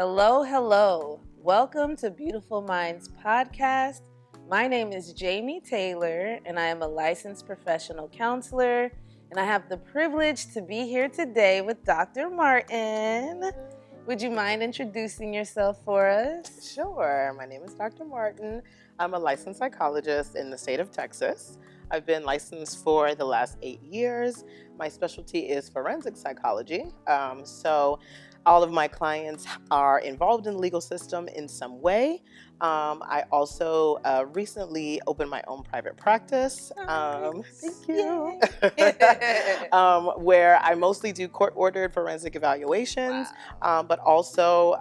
Hello, hello. Welcome to Beautiful Minds Podcast. My name is Jamie Taylor, and I am a licensed professional counselor. And I have the privilege to be here today with Dr. Martin. Would you mind introducing yourself for us? Sure. My name is Dr. Martin. I'm a licensed psychologist in the state of Texas. I've been licensed for the last 8 years. My specialty is forensic psychology. So all of my clients are involved in the legal system in some way. I also recently opened my own private practice. Thank you. Where I mostly do court-ordered forensic evaluations, but also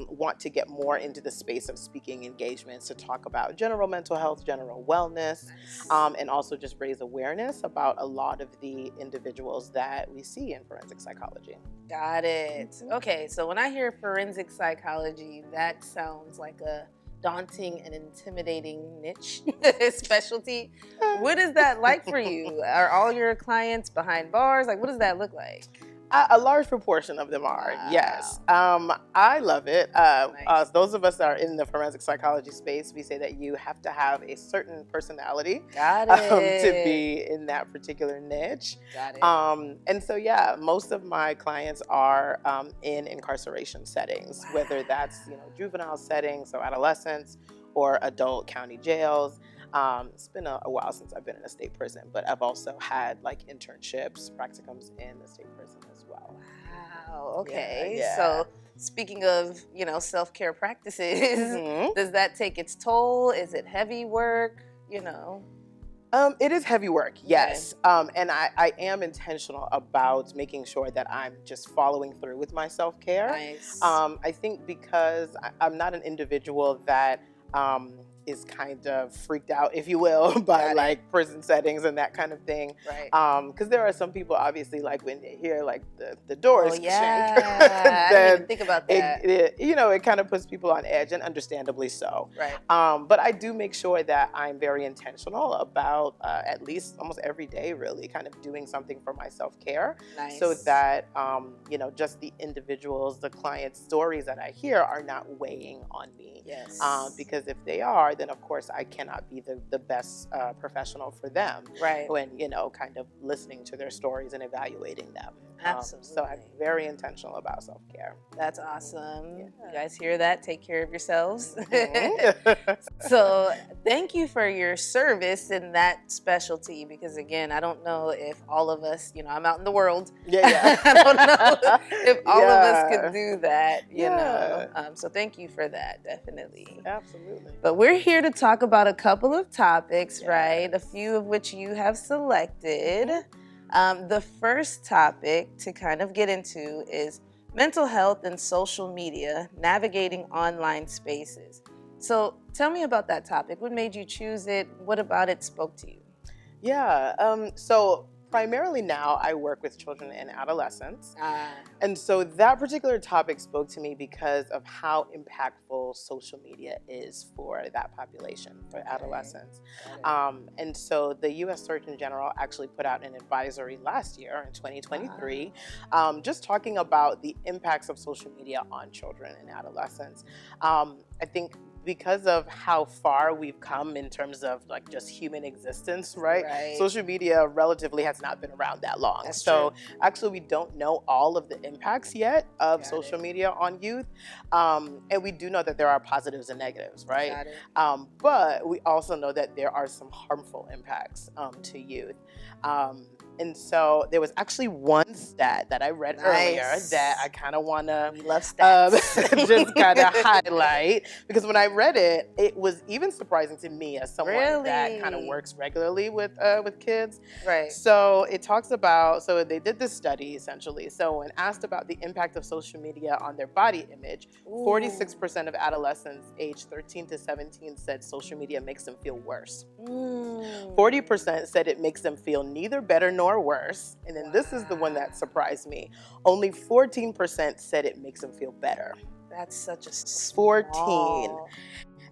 want to get more into the space of speaking engagements to talk about general mental health, general wellness, and also just raise awareness about a lot of the individuals that we see in forensic psychology. Got it. Okay, so when I hear forensic psychology, that sounds like a daunting and intimidating niche specialty. What is that like for you? Are all your clients behind bars? Like, what does that look like? A large proportion of them are, yes. I love it. Nice. Those of us that are in the forensic psychology space, we say that you have to have a certain personality Got it. to be in that particular niche. Got it. And so, yeah, most of my clients are in incarceration settings, whether that's juvenile settings, so adolescents, or adult county jails. It's been a while since I've been in a state prison, but I've also had like internships, practicums in the state prison as well. Wow. Okay. Yeah. So speaking of, self-care practices, does that take its toll? Is it heavy work? It is heavy work, yes. And I am intentional about making sure that I'm just following through with my self-care. Nice. I think because I'm not an individual that is kind of freaked out, if you will, by like prison settings and that kind of thing. Right. Because there are some people, obviously, like when they hear like the doors shake, I didn't even think about that. it kind of puts people on edge, and understandably so. Right. But I do make sure that I'm very intentional about at least almost every day, really, kind of doing something for my self-care. Nice. So that just the individuals, the clients' stories that I hear are not weighing on me. Yes. Because if they are, then of course I cannot be the best professional for them. Right. When kind of listening to their stories and evaluating them. Absolutely. So I'm very intentional about self-care. That's awesome. Yeah. You guys hear that? Take care of yourselves. Mhm. So thank you for your service in that specialty, because again, I don't know if all of us, I'm out in the world. Yeah. I don't know if all of us Yeah. could do that, Yeah. So thank you for that, definitely. Absolutely. But we're here to talk about a couple of topics, Yes. right? A few of which you have selected. The first topic to kind of get into is mental health and social media, navigating online spaces. So tell me about that topic. What made you choose it? What about it spoke to you? Yeah. So primarily now I work with children and adolescents. And so that particular topic spoke to me because of how impactful social media is for that population, for adolescents. And so the U.S. Surgeon General actually put out an advisory last year in 2023, just talking about the impacts of social media on children and adolescents. I think because of how far we've come in terms of like just human existence, right? Social media relatively has not been around that long. That's so true. actually we don't know all of the impacts yet of social media on youth. And we do know that there are positives and negatives, right? Got it. But we also know that there are some harmful impacts to youth. And so there was actually one stat that I read earlier that I kind of want to We love stats. just kind of highlight, because when I read it, it was even surprising to me as someone that kind of Really? works regularly with kids. Right. So it talks about, so they did this study essentially. So when asked about the impact of social media on their body image, 46% of adolescents aged 13 to 17 said social media makes them feel worse. 40% said it makes them feel neither better nor worse. And then this is the one that surprised me. Only 14% said it makes them feel better. That's such a 14.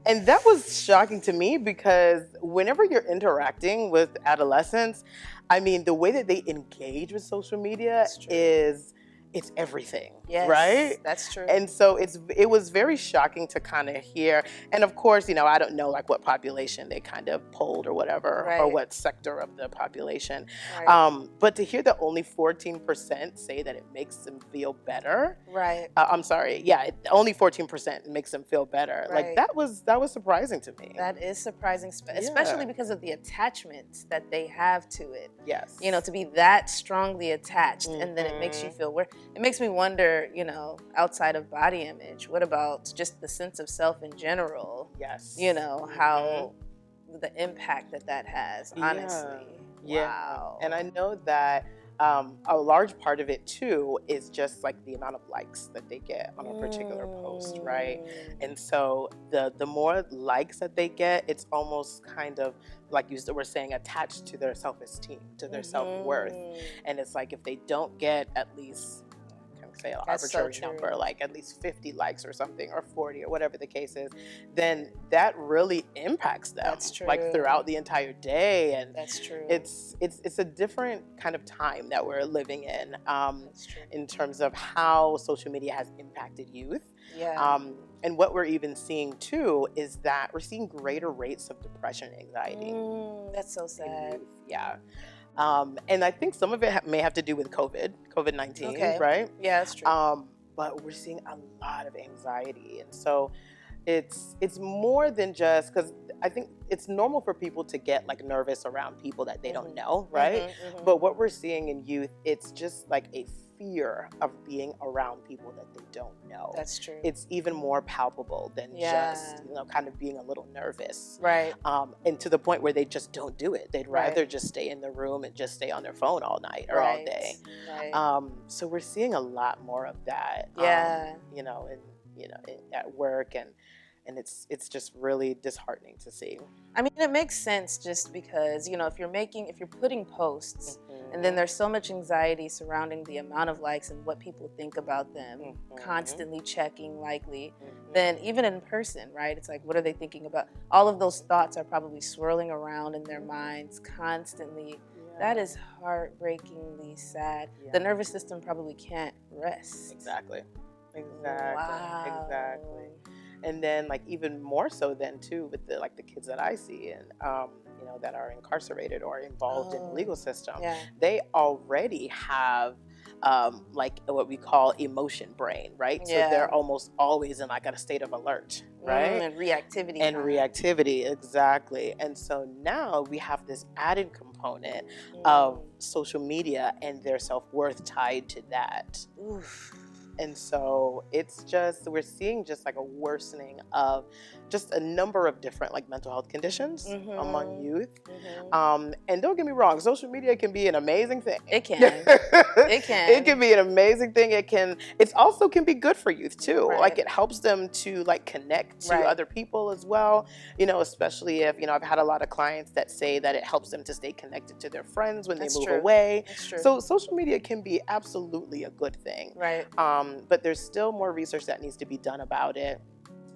And that was shocking to me, because whenever you're interacting with adolescents, I mean, the way that they engage with social media is it's everything, yes, right? That's true. And so it was very shocking to kind of hear. And of course, I don't know like what population they kind of polled or whatever, right. or what sector of the population. Right. But to hear that only 14% say that it makes them feel better. Right. I'm sorry. Yeah, only 14% makes them feel better. Right. Like that was surprising to me. That is surprising, especially because of the attachment that they have to it. Yes. To be that strongly attached, and then it makes you feel weird. It makes me wonder, outside of body image, what about just the sense of self in general? Yes. How the impact that has, honestly. Yeah. Wow. And I know that a large part of it too is just like the amount of likes that they get on a particular post, right? And so the more likes that they get, it's almost kind of like you were saying, attached to their self-esteem, to their self-worth. And it's like if they don't get at least, say an arbitrary number, like at least 50 likes or something, or 40, or whatever the case is, then that really impacts them. That's true. Like throughout the entire day. And that's true. It's a different kind of time that we're living in terms of how social media has impacted youth. Yeah. And what we're even seeing too is that we're seeing greater rates of depression, anxiety. That's so sad. Yeah. And I think some of it may have to do with COVID-19, right? Yeah, that's true. But we're seeing a lot of anxiety. And so it's more than just, because I think it's normal for people to get like nervous around people that they don't know, right? But what we're seeing in youth, it's just like a fear of being around people that they don't know. That's true. It's even more palpable than just, kind of being a little nervous. Right. And to the point where they just don't do it. They'd rather just stay in the room and just stay on their phone all night or all day. Right. So we're seeing a lot more of that. Yeah. At work, and it's just really disheartening to see. I mean, it makes sense just because, if you're putting posts and then there's so much anxiety surrounding the amount of likes and what people think about them, constantly checking likely, then even in person, right? It's like, what are they thinking about? All of those thoughts are probably swirling around in their minds constantly. That is heartbreakingly sad. The nervous system probably can't rest. Exactly. Wow. Exactly. And then like even more so then too with the kids that I see and that are incarcerated or involved in the legal system, they already have like what we call emotion brain, right? So they're almost always in like a state of alert, right? And reactivity. Reactivity, exactly. And so now we have this added component of social media and their self-worth tied to that. Oof. And so we're seeing just like a worsening of just a number of different like mental health conditions among youth. And don't get me wrong, social media can be an amazing thing. It can. It can. It can be an amazing thing. It also can be good for youth too. Right. Like it helps them to like connect to other people as well. Especially if, I've had a lot of clients that say that it helps them to stay connected to their friends when they move away. That's true. So social media can be absolutely a good thing. Right. But there's still more research that needs to be done about it.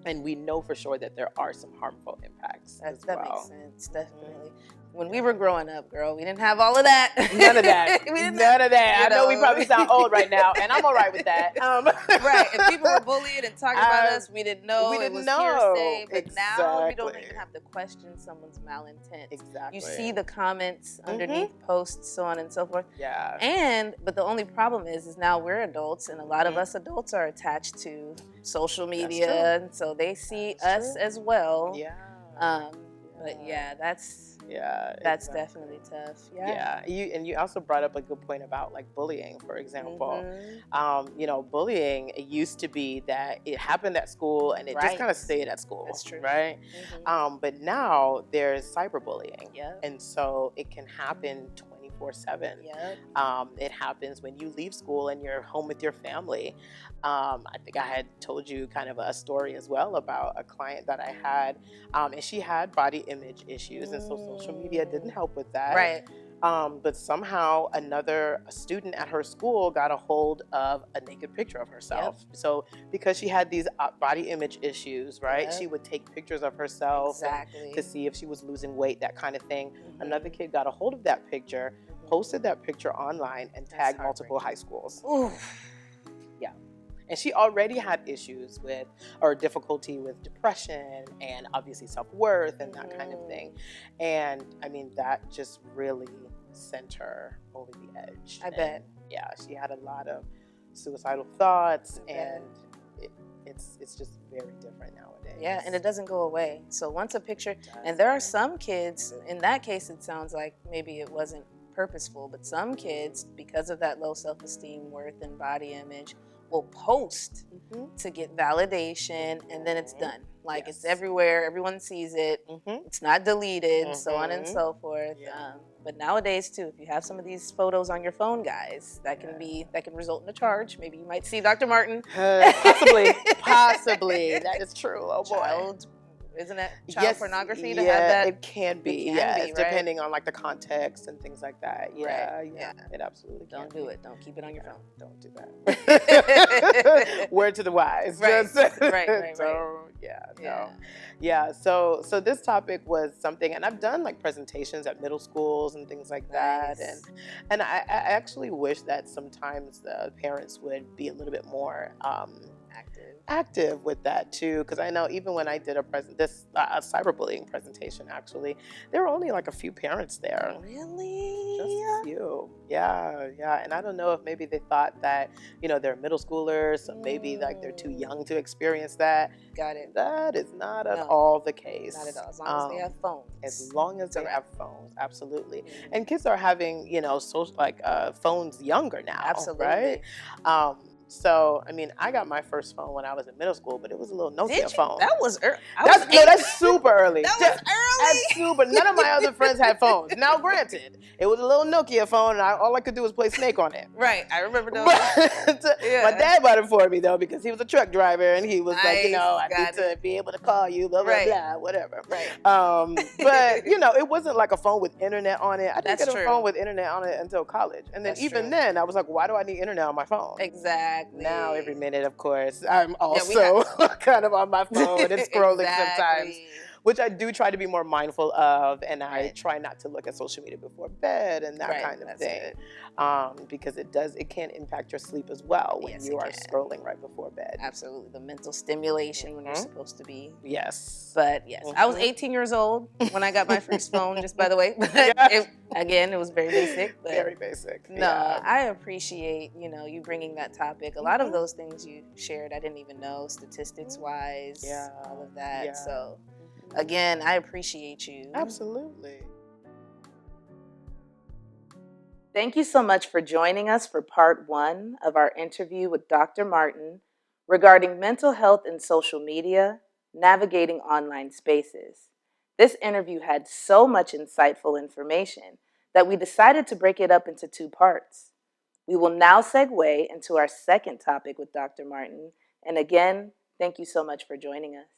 And we know for sure that there are some harmful impacts as well. That makes sense, definitely. When we were growing up, girl, we didn't have all of that. None of that. None of that. I know we probably sound old right now, and I'm all right with that. Right. If people were bullied and talking about us, we didn't know. We It didn't was know. hearsay. But now we don't Exactly. even have to question someone's malintent. Exactly. You see the comments underneath posts, so on and so forth. Yeah. But the only problem is now we're adults, and a lot of us adults are attached to social media, and so they see us as well. Yeah. But yeah, that's definitely tough. Yeah. You also brought up a good point about like bullying, for example. Bullying, it used to be that it happened at school and it just kind of stayed at school. That's true. Right? But now there's cyberbullying. Yep. And so it can happen 24/7. Yep. It happens when you leave school and you're home with your family. I think I had told you kind of a story as well about a client that I had, and she had body image issues, and so social media didn't help with that. Right. But somehow another student at her school got a hold of a naked picture of herself. Yep. So because she had these body image issues, right? Yep. She would take pictures of herself to see if she was losing weight, that kind of thing. Another kid got a hold of that picture, posted that picture online, and tagged multiple high schools. Oof. And she already had issues with, or difficulty with depression and obviously self-worth and that kind of thing. And I mean, that just really sent her over the edge. I bet. Yeah, she had a lot of suicidal thoughts, and it's just very different nowadays. Yeah, and it doesn't go away. So once a picture, and there are some kids, in that case it sounds like maybe it wasn't purposeful, but some kids, because of that low self-esteem, worth, and body image, will post to get validation, and then it's done. Like it's everywhere, everyone sees it, it's not deleted, so on and so forth. But nowadays too, if you have some of these photos on your phone, guys, that can result in a charge. Maybe you might see Dr. Martin. Possibly. That is true. Oh boy. Isn't it child pornography to have that? It can be. Right? Depending on like the context and things like that. Yeah. It absolutely don't do it. Don't keep it on your phone. Don't do that. Word to the wise. Right. So this topic was something, and I've done like presentations at middle schools and things like that, and I actually wish that sometimes the parents would be a little bit more active with that too, because I know even when I did a cyberbullying presentation, actually, there were only like a few parents there. Really? Just a few. Yeah. And I don't know if maybe they thought that, they're middle schoolers, so maybe like they're too young to experience that. Got it. That is not at all the case. Not at all. As long as they have phones. As long as they have phones, absolutely. And kids are having, phones younger now. Absolutely. Right? So, I mean, I got my first phone when I was in middle school, but it was a little Nokia phone. That was early. That's super early. That was early. That's super. None of my other friends had phones. Now, granted, it was a little Nokia phone, and all I could do was play Snake on it. Right. I remember those. My dad bought it for me, though, because he was a truck driver, and he was like, I need to be able to call you, blah, blah, blah, whatever. Right. But, it wasn't like a phone with internet on it. I didn't get a phone with internet on it until college. And then then, I was like, why do I need internet on my phone? Exactly. Now, every minute, of course, I'm also kind of on my phone and scrolling sometimes, which I do try to be more mindful of, and I try not to look at social media before bed and that kind of thing, because it can impact your sleep as well when you are scrolling right before bed. Absolutely, the mental stimulation when you're supposed to be. Yes. But I was 18 years old when I got my first phone, just by the way. It was very basic. But very basic. No, I appreciate, you bringing that topic. A lot of those things you shared, I didn't even know, statistics-wise, all of that. Yeah. So, again, I appreciate you. Absolutely. Thank you so much for joining us for part 1 of our interview with Dr. Martin regarding mental health and social media, navigating online spaces. This interview had so much insightful information that we decided to break it up into 2 parts. We will now segue into our second topic with Dr. Martin. And again, thank you so much for joining us.